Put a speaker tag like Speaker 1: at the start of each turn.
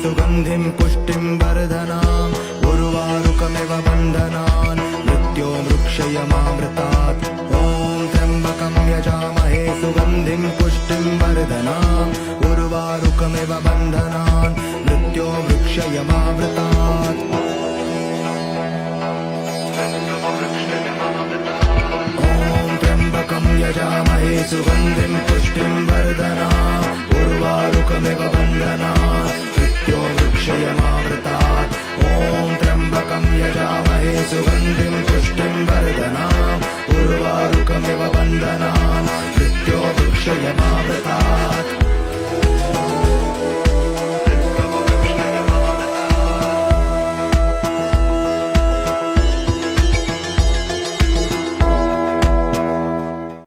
Speaker 1: सुगन्धिं पुष्टिं वर्धनाम् उर्वारुकमिव बन्धनान् मृत्यो वृक्षयमामृतात् ॐ त्र्यम्बकं यजामहे सुगन्धिं पुष्टिं वर्धनाम् उर्वारुकमिव बन्धनान् मृत्यो वृक्षयमामृतात् यजामहे सुगन्धिं पुष्टिं वर्धनाम् उर्वारुकमिव बन्धनान् मृत्यो वृक्षयमामृतात् ॐ त्र्यम्बकं यजामहे सुगन्धिं पुष्टिं वर्धनाम् उर्वारुकमिव बन्धनान् मृत्यो वृक्षयमामृतात्